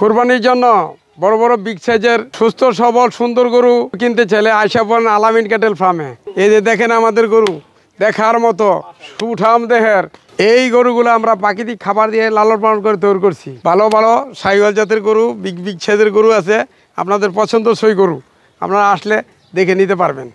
কুরবানির জন্য বড় বড় বিগ সাইজের সুস্থ সবল সুন্দর গরু কিনতে চাইলে আয়সা পড়েন আলামিন ক্যাটেল ফার্মে। এই যে দেখেন আমাদের গরু দেখার মতো সুঠাম দেহের এই গরুগুলো আমরা প্রাকৃতিক খাবার দিয়ে লালন পালন করে তৈরি করছি। ভালো ভালো সাইওয়াল জাতের গরু বিগ বিগ সাইজের গরু আছে, আপনাদের পছন্দসই গরু আপনারা আসলে দেখে নিতে পারবেন।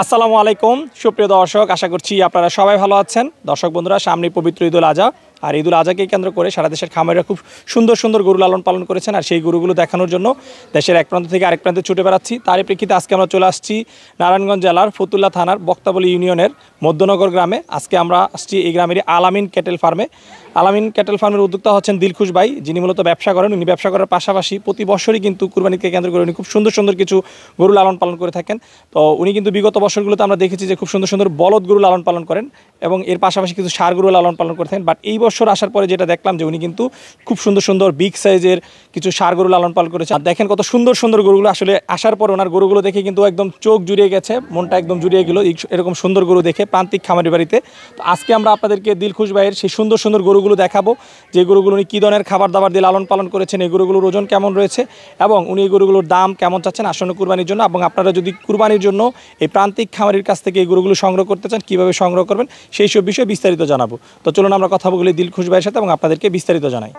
আসসালামু আলাইকুম সুপ্রিয় দর্শক, আশা করছি আপনারা সবাই ভালো আছেন। দর্শক বন্ধুরা, সামনে পবিত্র ঈদুল আজহা, আর ঈদুল আজহাকে কেন্দ্র করে সারা দেশের খামারিরা খুব সুন্দর সুন্দর গরু লালন পালন করেছেন, আর সেই গরুগুলো দেখানোর জন্য দেশের এক প্রান্ত থেকে আরেক প্রান্তে ছুটে বেড়াচ্ছি। তারই প্রেক্ষিতে আজকে আমরা চলে আসছি নারায়ণগঞ্জ জেলার ফতুল্লা থানার বক্তাবলী ইউনিয়নের মধ্যনগর গ্রামে। আজকে আমরা আসছি এই গ্রামেরই আলামিন ক্যাটেল ফার্মে। আলামিন ক্যাটেল ফার্মের উদ্যোক্তা হচ্ছেন দিলখুশ ভাই, যিনি মূলত ব্যবসা করেন। উনি ব্যবসা করার পাশাপাশি প্রতি বছরই কিন্তু কুরবানিকে কেন্দ্র করে উনি খুব সুন্দর সুন্দর কিছু গরু লালন পালন করে থাকেন। তো উনি কিন্তু বিগত বছরগুলোতে আমরা দেখেছি যে খুব সুন্দর সুন্দর বলদ গরু লালন পালন করেন এবং এর পাশাপাশি কিছু ষাঁড় গরু লালন পালন করে থাকেন। বাট এই বছর আসার পরে যেটা দেখলাম যে উনি কিন্তু খুব সুন্দর সুন্দর বিগ সাইজের কিছু ষাঁড় গরু লালন পালন করেছে। আর দেখেন কত সুন্দর সুন্দর গরুগুলো, আসলে আসার পর ওনার গরুগুলো দেখে কিন্তু একদম চোখ জুড়িয়ে গেছে, মনটা একদম জুড়িয়ে গেল এরকম সুন্দর গরু দেখে প্রান্তিক খামারি বাড়িতে। তো আজকে আমরা আপনাদেরকে দিলখুশ ভাইয়ের সেই সুন্দর সুন্দর গরুগুলো দেখাবো, যে গরুগুলো উনি কী ধরনের খাবার দাবার দিয়ে লালন পালন করেছেন, এই গরুগুলোর ওজন কেমন রয়েছে এবং উনি এই গরুগুলোর দাম কেমন চাচ্ছেন আসন্ন কুরবানির জন্য। এবং আপনারা যদি কুরবানির জন্য এই প্রান্তিক খামারির কাছ থেকে এই গরুগুলো সংগ্রহ করতে চান, কীভাবে সংগ্রহ করবেন সেই সব বিষয়ে বিস্তারিত জানাবো। তো চলুন আমরা কথা বলি দিলখুশ ভাইয়ের সাথে এবং আপনাদেরকে বিস্তারিত জানাই।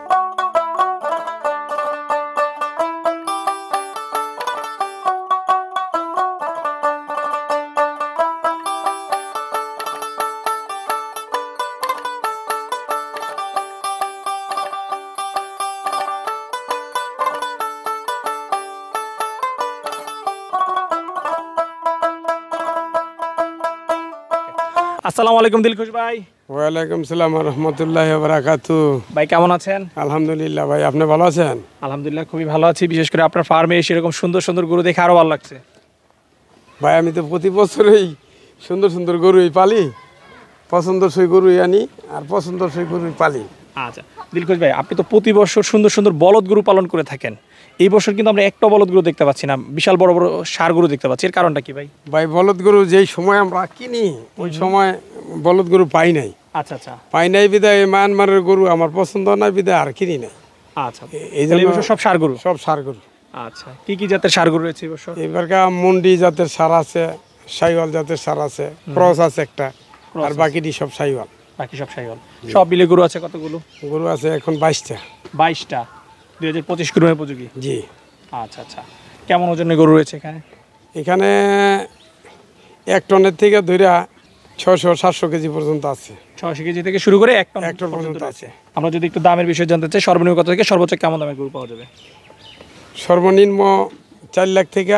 আসসালামু আলাইকুম দিলখুশ ভাই। ওয়ালাইকুম সালাম রহমতুল্লাহি ওয়া বারাকাতুহু। ভাই কেমন আছেন? আলহামদুলিল্লাহ ভাই, আপনি ভালো আছেন? আলহামদুলিল্লাহ খুবই ভালো আছি। বিশেষ করে আপনার ফার্মে এসে এরকম সুন্দর সুন্দর গরু দেখে আরো ভালো লাগছে। ভাই আমি তো প্রতি বছরই সুন্দর সুন্দর গরুই পালি, পছন্দসই গরুই আনি আর পছন্দসই গরুই পালি। আচ্ছা দিলখুশ ভাই, আপনি তো প্রতি বছর সুন্দর সুন্দর বলদ গরু পালন করে থাকেন। এই বছর কিন্তু আমরা একটা বলদ গরু দেখতে পাচ্ছি না, বিশাল বড় বড় ষাঁড় গরু দেখতে পাচ্ছি। এর কারণটা কি ভাই? ভাই বলদ গরু যেই সময় আমরা কিনি ওই সময় বলদ গরু পাই নাই। আচ্ছা আচ্ছা, পাই নাই বিদায় মায়ানমারের গরু আমার পছন্দ নাই বিদায় আর কিনি নাই। আচ্ছা, এই জন্য সব ষাঁড় গরু, সব ষাঁড় গরু। আচ্ছা, কি কি জাতের ষাঁড় গরু রয়েছে এই বছর? এবারকার মন্ডি জাতের ষাঁড় আছে, সাইওয়াল জাতের ষাঁড় আছে, ক্রস আছে একটা, আর বাকিটি সব সাইওয়াল। বাকি সব সাইওয়াল। সব মিলে গরু আছে কতগুলো? গরু আছে এখন 22টা। 22টা 2025 কুরবানির উপযোগী। জি। আচ্ছা আচ্ছা, কেমন ওজনের গরু রয়েছে এখানে? এখানে 1 টনের থেকে ধইরা 600-700 কেজি পর্যন্ত আছে। 600 কেজি থেকে শুরু করে 1 টন পর্যন্ত আছে। আমরা যদি একটু দামের বিষয়ে জানতে চাই, সর্বনিম্ন কত থেকে সর্বোচ্চ কেমন দামের গরু পাওয়া যাবে? সর্বনিম্ন 4 লাখ থেকে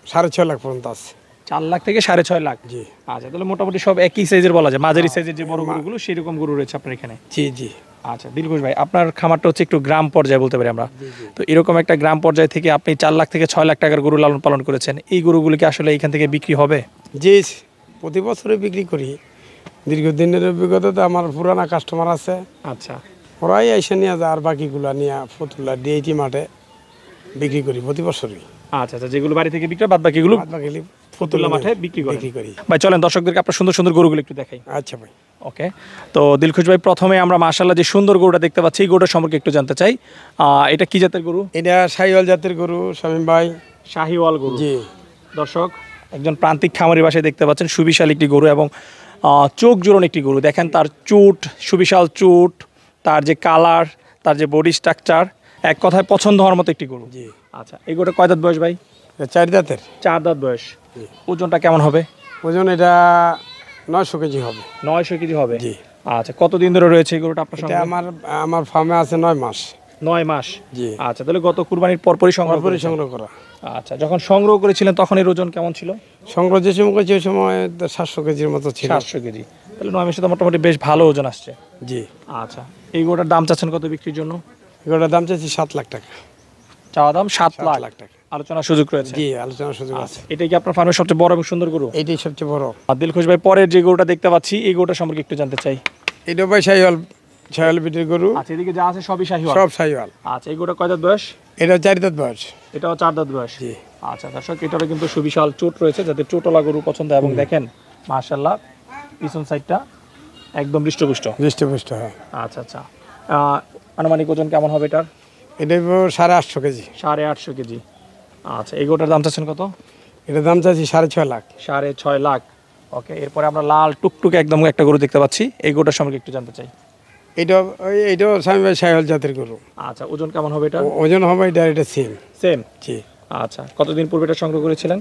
6.5 লাখ পর্যন্ত আছে। 4 লাখ থেকে 6.5 লাখ। জি। আচ্ছা, তাহলে মোটামুটি সব একই সাইজের বলা যায়, মাঝারি সাইজের যে বড় গরুগুলো সেরকম গরু রয়েছে আপনার এখানে? জি জি। আচ্ছা দিলখুশ ভাই, আপনার খামারটা হচ্ছে একটু গ্রাম পর্যায়ে বলতে পারি আমরা। তো এরকম একটা গ্রাম পর্যায়ে থেকে আপনি 4 লাখ থেকে 6 লাখ টাকার গরু লালন পালন করেছেন, এই গরুগুলো কি আসলে এখান থেকে বিক্রি হবে? জি, প্রতি বছরই বিক্রি করি। দীর্ঘদিনের অভিজ্ঞতা, আমার পুরানা কাস্টমার আছে। আচ্ছা, ওরাই এসে নিয়ে যায় আর বাকিগুলা নিয়ে ফতুল্লা ডিএটি মাঠে বিক্রি করি প্রতি বছরই। আচ্ছা আচ্ছা, যেগুলো বাড়ি থেকে বিক্রি বাদ বাকিগুলো ফতুল্লা মাঠে বিক্রি করি। ভাই চলেন দর্শকদেরকে আপনার সুন্দর সুন্দর গরুগুলো একটু দেখাই। আচ্ছা ভাই। ওকে, তো দিলখুশ ভাই প্রথমে আমরা মাশাআল্লাহ যে সুন্দর গরুটা দেখতে পাচ্ছি, এই গরুটা সম্পর্কে একটু জানতে চাই। এটা কি জাতের গরু? এটা শাহিওয়াল জাতের গরু শামীম ভাই। শাহিওয়াল গরু। জি। দর্শক, একজন প্রান্তিক খামারি বাসায় দেখতে পাচ্ছেন সুবিশাল একটি গরু এবং চোখ জোড়ন একটি গরু। দেখেন তার চুট, সুবিশাল চুট, তার যে কালার, তার যে বডি স্ট্রাকচার, এক কথায় পছন্দ হওয়ার মতো একটি গরু। জি। আচ্ছা, এই গরুটা কয় দাঁত বয়স ভাই? 4 দাঁতের। 4 দাঁত বয়স। ওজনটা কেমন হবে? ওজন এটা 900 কেজি হবে। 900 কেজি হবে। জি। আচ্ছা, কতদিন ধরে রয়েছে এই গরুটা আপনার সঙ্গে? আমার ফার্মে আছে 9 মাস। 9 মাস। জি। আচ্ছা, তাহলে গত কুরবানির পরপরই সংগ্রহ তারপরে করেছেন। সংগ্রহ করা। আচ্ছা, যখন সংগ্রহ করেছিলেন তখন এর ওজন কেমন ছিল? সংগ্রহ যে সময় করেছি ওই সময় 700 কেজির মতো ছিল। 700 কেজি। তাহলে 9 মাসে তো মোটামুটি বেশ ভালো ওজন আসছে। জি। আচ্ছা, এই গরুটার দাম চাচ্ছেন কত বিক্রির জন্য? এগুলোর দাম চাইছি 7 লাখ টাকা। চাওয়া দাম 7 7 লাখ। লাখ টাকা। আলোচনার সুযোগ রয়েছে। জি, আলোচনার সুযোগ আছে। আচ্ছা, এটাই কি আপনার ফার্মের সবচেয়ে বড় এবং সুন্দর গরু? এইটাই সবচেয়ে বড়। আর দিলখুশ ভাই, পরের যে গরুটা দেখতে পাচ্ছি এই গরুটা সম্পর্কে একটু জানতে চাই। এটা ভাই শাহিওয়াল, শাহিওয়াল বিটের গরু। আচ্ছা, এদিকে যা আছে সবই শাহিওয়াল। সব শাহিওয়াল। আচ্ছা, এই গরুটা কয় দাঁত বয়স? এটা 4 দাঁত বয়স। এটাও 4 দাঁত বয়স। জি। আচ্ছা দর্শক, এটারও কিন্তু সুবিশাল চোট রয়েছে, যাদের চোটওয়ালা গরু পছন্দ। এবং দেখেন মাশাআল্লাহ পিছন সাইডটা একদম হৃষ্টপুষ্ট। হৃষ্টপুষ্ট, হ্যাঁ। আচ্ছা আচ্ছা, আনুমানিক ওজন কেমন হবে এটার? এটা 850 কেজি। 850 কেজি। আচ্ছা, এই গরুটার দাম চাচ্ছেন কত? এটার দাম চাইছি 6.5 লাখ। 6.5 লাখ। ওকে, এরপরে আমরা লাল টুকটুকে একদম একটা গরু দেখতে পাচ্ছি, এই গরুটার সম্পর্কে একটু জানতে চাই। এইটাও স্বামী ভাই শাহিওয়াল জাতের গরু। আচ্ছা, ওজন কেমন হবে এটা? ওজন হবে এটা সেম। সেম। জি। আচ্ছা, কতদিন পূর্বে এটা সংগ্রহ করেছিলেন?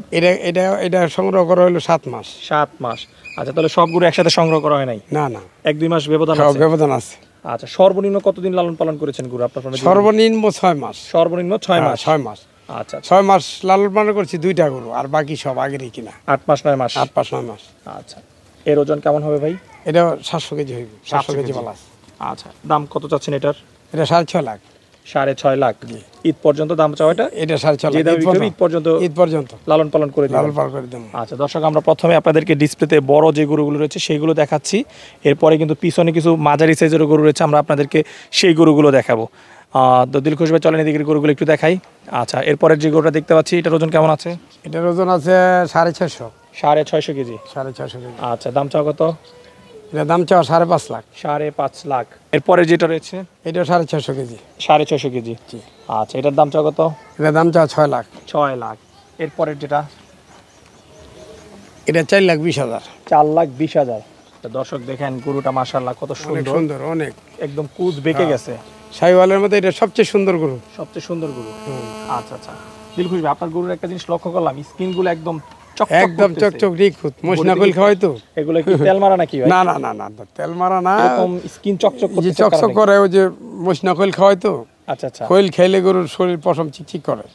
এটা সংগ্রহ করা হলো 7 মাস। 7 মাস। আচ্ছা, তাহলে সব গরু একসাথে সংগ্রহ করা হয় নাই? না না, 1-2 মাস ব্যবধান সব আছে। ব্যবধান আছে। আচ্ছা, সর্বনিম্ন কতদিন লালন পালন করেছেন গরু আপনার ফার্মে? সর্বনিম্ন 6 মাস। সর্বনিম্ন 6 মাস। 6 মাস। আচ্ছা, 6 মাস লালন পালন করছি 2টা গরু, আর বাকি সব আগেরই কিনা। 8 মাস 9 মাস। 8 9 মাস। আচ্ছা, এর ওজন কেমন হবে ভাই? এটা 700 কেজি হইবে। 700 কেজি কেজি। প্লাস। আচ্ছা, দাম কত চাচ্ছেন এটার? এটা 6.5 লাখ। 6.5 লাখ। ঈদ পর্যন্ত দাম চাও এটা? এটা 6.5 যে লাখ। দামে বিক্রি হবে ঈদ পর্যন্ত ঈদ পর্যন্ত লালন পালন করে দিবেন। লালন পালন করে দেবো। আচ্ছা দর্শক, আমরা প্রথমে আপনাদেরকে ডিসপ্লেতে বড় যে গরুগুলো রয়েছে সেইগুলো দেখাচ্ছি, এরপরে কিন্তু পিছনে কিছু মাঝারি সাইজের গরু রয়েছে, আমরা আপনাদেরকে সেই গরুগুলো দেখাবো। তো দিলখুশ ভাই, চলেন এদিকের গরুগুলো একটু দেখাই। আচ্ছা, এরপরের যে গরুটা দেখতে পাচ্ছি এটার ওজন কেমন আছে? এটার ওজন আছে 650। 650 কেজি। 650 কেজি। আচ্ছা, দাম চাও কত? এটার দাম চাওয়া 5.5 লাখ। 5.5 লাখ। এরপরে যেটা রয়েছে এটাও 650 কেজি। 650 কেজি। জি। আচ্ছা, এটার দাম চাও কত? এটার দাম চাওয়া 6 লাখ। 6 লাখ। এরপরের যেটা এটা 4,20,000। 4,20,000। দর্শক দেখেন গরুটা মাশাআল্লাহ কত অনেক সুন্দর, সুন্দর, অনেক। একদম কুচ বেঁকে গেছে। শাহিওয়ালের মধ্যে এটা সবচেয়ে সুন্দর গরু। সবচেয়ে সুন্দর গরু। আচ্ছা আচ্ছা, দিলখুশ ভাই, আপনার গরুর একটা জিনিস লক্ষ্য করলাম, স্কিন গুলো একদম চকচক একদম করতেছে। চকচক নিখুঁত। মশনাকল খাওয়াই তো। এগুলো কি তেল মারা নাকি ভাই? না না না না, তেল মারা না। এরকম স্কিন চকচক যে করতেছে চকচক কারণে? করে ওই যে মশনাকল খাওয়াই তো। আচ্ছা আচ্ছা খৈল খেলে গরুর শরীর পশম চিকচিক করে।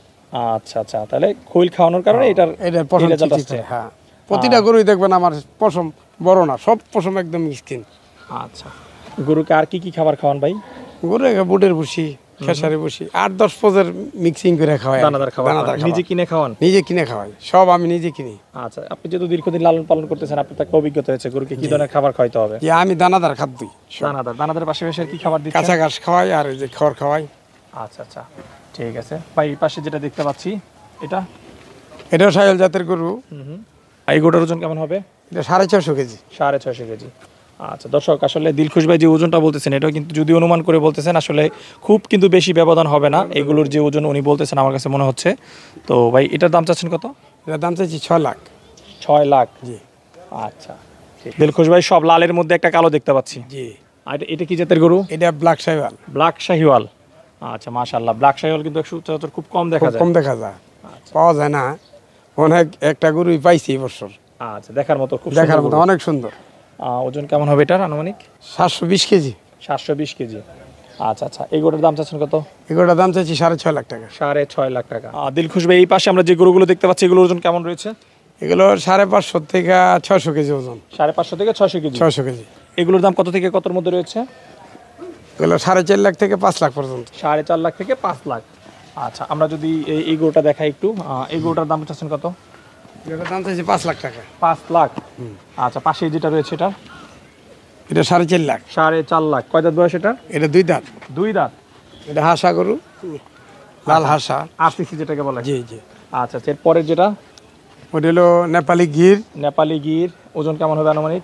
আচ্ছা আচ্ছা, তাহলে খৈল খাওয়ানোর কারণে এটার এটার পশম এই রেজাল্ট চিকচিক আসছে। করে। হ্যাঁ, প্রতিটা গরুই দেখবেন আমার পশম বড় না, সব পশম একদম স্কিন। আচ্ছা, গরুকে আর কি কি খাবার খাওয়ান ভাই? গরু বুটের ভুসি, খেসারি ভুসি, 8-10 পদের মিক্সিং করে খাওয়াই। দানাদার খাবার দানাদার খাওয়ান। নিজে কিনে খাওয়ান? নিজে কিনে খাওয়াই, সব আমি নিজে কিনি। আচ্ছা, আপনি যেহেতু দীর্ঘদিন লালন পালন করতেছেন, আপনার তো একটা অভিজ্ঞতা হয়েছে, গরুকে কি ধরনের খাবার খাওয়াইতে হবে? যে আমি দানাদার খাদ্যই, দানাদার পাশাপাশি আর কি খাবার দিচ্ছেন? কাঁচা ঘাস খাওয়াই আর এই যে খড় খাওয়াই। আচ্ছা আচ্ছা, ঠিক আছে ভাই। এই পাশে যেটা দেখতে পাচ্ছি এটা এটাও শাহিওয়াল জাতের গরু। এই গরুটার ওজন কেমন হবে? এটা 650 কেজি। 650 কেজি। আচ্ছা দর্শক, আসলে দিলখুশ ভাই যে ওজনটা বলতেছেন এটাও কিন্তু যদি অনুমান করে বলতেছেন, আসলে খুব কিন্তু বেশি ব্যবধান হবে না এগুলোর যে ওজন উনি বলতেছেন আমার কাছে মনে হচ্ছে। তো ভাই, এটার দাম চাচ্ছেন কত? এটার দাম চাইছি 6 লাখ। 6 লাখ। জি। আচ্ছা, দিলখুশ ভাই, সব লালের মধ্যে একটা কালো দেখতে পাচ্ছি। জি। আর এটা কি জাতের গরু? এটা ব্ল্যাক শাহিওয়াল। ব্ল্যাক শাহিওয়াল। আচ্ছা, মাশাআল্লাহ, ব্ল্যাক শাহিওয়াল কিন্তু সচরাচর খুব কম দেখা যায়। কম দেখা যায়, পাওয়া যায় না। অনেক একটা গরুই পাইছি এই বছর। আচ্ছা, দেখার মতো, খুব দেখার সুন্দর মতো, গরু। অনেক সুন্দর। ওজন কেমন হবে এটার আনুমানিক? 720 কেজি। 720 কেজি। আচ্ছা আচ্ছা, এই গরুটার দাম চাচ্ছেন কত? এগুলোর দাম চাইছি 6.5 লাখ টাকা। 6.5 লাখ টাকা। দিলখুশ ভাই, এই পাশে আমরা যে গরুগুলো দেখতে পাচ্ছি এগুলোর ওজন কেমন রয়েছে? এগুলো 550 থেকে 600 কেজি ওজন। 550 থেকে 600 কেজি। 600 কেজি। এগুলোর দাম কত থেকে কতর মধ্যে রয়েছে? এগুলো 4.5 লাখ থেকে 5 লাখ পর্যন্ত। 4.5 লাখ থেকে 5 লাখ। আচ্ছা, আমরা যদি এই গরুটা দেখাই একটু, এই গরুটার দাম চাচ্ছেন কত? এটার দাম চাইছি 5 লাখ টাকা। 5 লাখ। আচ্ছা, পাশে যেটা রয়েছে এটা? এটা 4.5 লাখ। 4.5 লাখ। কয় দাঁত বয়স এটা? এটা 2 দাঁত। 2 দাঁত। এটা হাসা গরু, লাল হাসা। আরসিসি যেটাকে বলে। জি জি। আচ্ছা, এরপরের যেটা? ওটা হলো নেপালি গির। নেপালি গির। ওজন কেমন হবে আনুমানিক?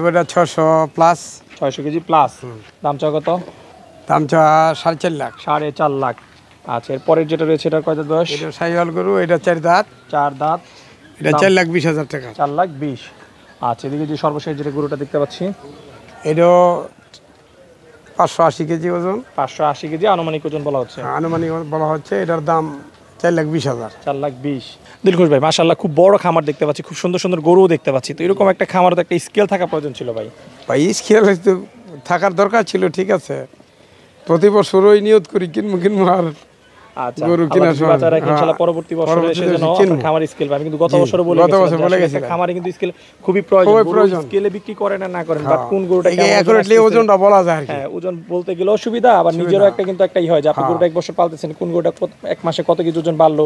ওটা 600 প্লাস। 600 KG plus. দাম চাও কত? দাম চা 4.5 লাখ। 4.5 লাখ। আচ্ছা, এরপরের যেটা রয়েছে এটার কয় দাঁত বয়স? এটা শাহিওয়াল গরু, এটা 4 দাঁত। 4 দাঁত। এটা 4,20,000 টাকা। 4,20,000। আচ্ছা, এদিকে যে সর্বশেষ যেটা গরুটা দেখতে পাচ্ছি এটাও 580 কেজি ওজন। 580 কেজি আনুমানিক ওজন বলা হচ্ছে। আনুমানিক বলা হচ্ছে। এটার দাম 4,20,000। 4,20,000। দিলখুশ ভাই, মাশাআল্লাহ, খুব বড় খামার দেখতে পাচ্ছি, খুব সুন্দর সুন্দর গরুও দেখতে পাচ্ছি। তো এরকম একটা খামার তো একটা স্কেল থাকা প্রয়োজন ছিল ভাই। ভাই স্কেল তো থাকার দরকার ছিল, ঠিক আছে। প্রতি বছরই নিয়ত করি কিনবো আর আচ্ছা গরু আল্লাহ কেনার যদি সময়, বাঁচায় রাখে, ইনশাআল্লাহ পরবর্তী বছরে পরবর্তীতে এসে যেন কিনবো। আপনার খামার স্কেল পাবেন। কিন্তু গত জি, বছর বলে গত গেছিলাম বছর যে বলে আসলে গেছিলাম। একটা খামারে কিন্তু স্কেল খুবই প্রয়োজন। খুবই প্রয়োজন। স্কেলে বিক্রি করেন আর না করেন, বাট কোন গরুটা কেমন ওজন অ্যাকুরেটলি আসতেছে, ওজনটা বলা যায় আর কি। হ্যাঁ ওজন বলতে গেলে অসুবিধা, আবার নিজেরও একটা কিন্তু একটাই হয় যে আপনি গরুটা এক বছর পালতেছেন, কোন গরুটা এক মাসে কত কেজি ওজন বাড়লো,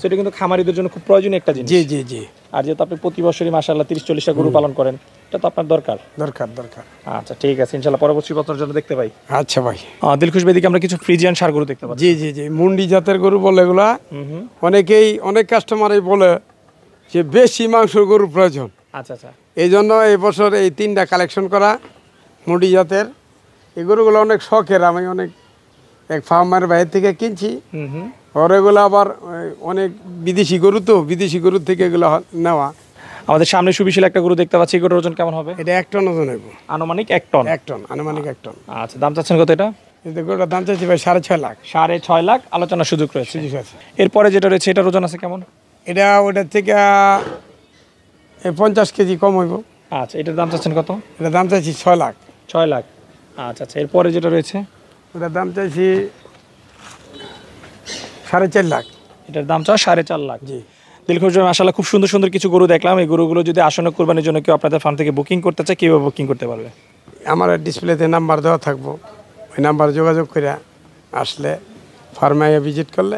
সেটা কিন্তু খামারিদের জন্য খুব প্রয়োজনীয় একটা জিনিস। জি জি জি, আর যেহেতু আপনি প্রতি বছরই মাশাআল্লাহ 30-40টা গরু পালন করেন, এটা তো আপনার দরকার। দরকার দরকার। আচ্ছা ঠিক আছে, ইনশাআল্লাহ পরবর্তী বছরের জন্য দেখতে পাই। আচ্ছা ভাই। দিলখুশ বেদিকে আমরা কিছু ফ্রিজিয়ান সার গরু দেখতে পাচ্ছি। জি জি জি, মুন্ডি জাতের গরু বলে এগুলা। অনেক কাস্টমারই বলে যে বেশি মাংসের গরু প্রয়োজন, আচ্ছা আচ্ছা, এই জন্য এই বছর এই 3টা কালেকশন করা মুন্ডি জাতের। এই গরুগুলো অনেক শখের, আমি এক ফার্মার বাইরে থেকে কিনছি। আর এগুলো আবার অনেক বিদেশি গরু, তো বিদেশি গরুর থেকে এগুলো নেওয়া। আমাদের সামনে সুবিশাল একটা গরু দেখতে পাচ্ছি, গরুর ওজন কেমন হবে? এটা 1 টন ওজন হইব। আনুমানিক 1 টন। 1 টন, আনুমানিক 1 টন। আচ্ছা, দাম চাচ্ছেন কত এটা? কিন্তু গরুটার দাম চাইছি ভাই 6.5 লাখ। 6.5 লাখ, আলোচনার সুযোগ রয়েছে। ঠিক আছে। এরপরে যেটা রয়েছে এটার ওজন আছে কেমন? এটা ওটার থেকে 50 কেজি কম হইব। আচ্ছা, এটার দাম চাচ্ছেন কত? এটা দাম চাইছি 6 লাখ। 6 লাখ। আচ্ছা আচ্ছা, এরপরে যেটা রয়েছে ওটার দাম চাইছি 4.5 লাখ। এটার দাম চাও 4.5 লাখ। জি। দিলখুশ ভাই মাশাআল্লাহ খুব সুন্দর সুন্দর কিছু গরু দেখলাম। এই গরুগুলো যদি আসন্ন কুরবানির জন্য কেউ আপনাদের ফার্ম থেকে বুকিং করতে চায়, কীভাবে বুকিং করতে পারবে? আমার ডিসপ্লেতে নাম্বার দেওয়া থাকবো, ওই নাম্বার যোগাযোগ করে আসলে ফার্মে ভিজিট করলে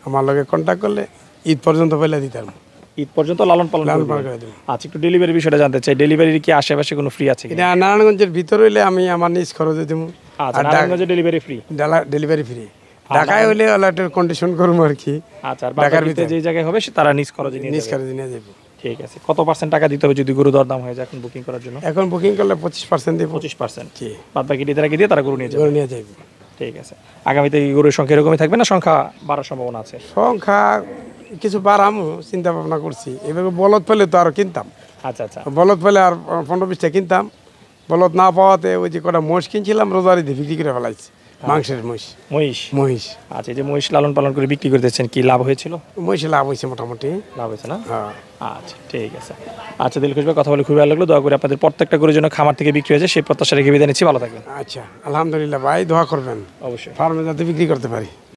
আমার লগে কন্ট্যাক্ট করলে ঈদ পর্যন্ত পয়লা দিতে পারবো। ঈদ পর্যন্ত লালন পালন লালন করবে? পালন করে দেবো। আচ্ছা, একটু ডেলিভারি বিষয়টা জানতে চাই। ডেলিভারি কি আশেপাশে কোনো ফ্রি আছে কিনা? এটা নারায়ণগঞ্জের ভিতর হইলে আমি আমার নিজ খরচে দেবো। আচ্ছা, নারায়ণগঞ্জে ডেলিভারি ফ্রি? Delivery free. ঢাকায় হইলে একটা কন্ডিশন করবো আর কি। আচ্ছা, আর ঢাকার ভিতরে যে জায়গায় হবে তারা নিজ খরচে নিয়ে নিজ যাবে? খরচে নিয়ে যাবো। ঠিক আছে। কত পার্সেন্ট টাকা দিতে হবে যদি গরু দরদাম হয়ে যায় এখন বুকিং করার জন্য? এখন বুকিং করলে 25% দিব। 25%? জি। বাদ বাকি ডিদারাকে দিয়ে তারা গরু নিয়ে যাবে? গরু নিয়ে যাইব। ঠিক আছে। আগামীতে এই গরুর সংখ্যা এরকমই থাকবে না সংখ্যা বাড়ার সম্ভাবনা আছে? সংখ্যা কিছু বাড়ামো চিন্তা ভাবনা করছি। এভাবে বলদ পেলে তো আরো কিনতাম। আচ্ছা আচ্ছা, বলদ পেলে আর 15-20টা কিনতাম। বলদ না পাওয়াতে ওই যে কটা মহিষ কিনছিলাম রোজারিতে বিক্রি করে ফেলাইছি। মাংসের মহিষ। মহিষ। আচ্ছা, এই যে মহিষ লালন পালন করে বিক্রি করতেছেন, কি লাভ হয়েছিল? মহিষে লাভ হয়েছে মোটামুটি। লাভ হয়েছে না? হ্যাঁ। আচ্ছা ঠিক আছে। আচ্ছা দিলখুশ ভাই, কথা বলে খুবই ভালো লাগলো। দোয়া করে আপনাদের প্রত্যেকটা গরুর জন্য খামার থেকে বিক্রি হয়েছে সেই প্রত্যাশা রেখে বিদায় নিচ্ছি। ভালো থাকবেন। আচ্ছা, আলহামদুলিল্লাহ ভাই, দোয়া করবেন অবশ্যই। ফার্মে যাতে বিক্রি করতে পারি।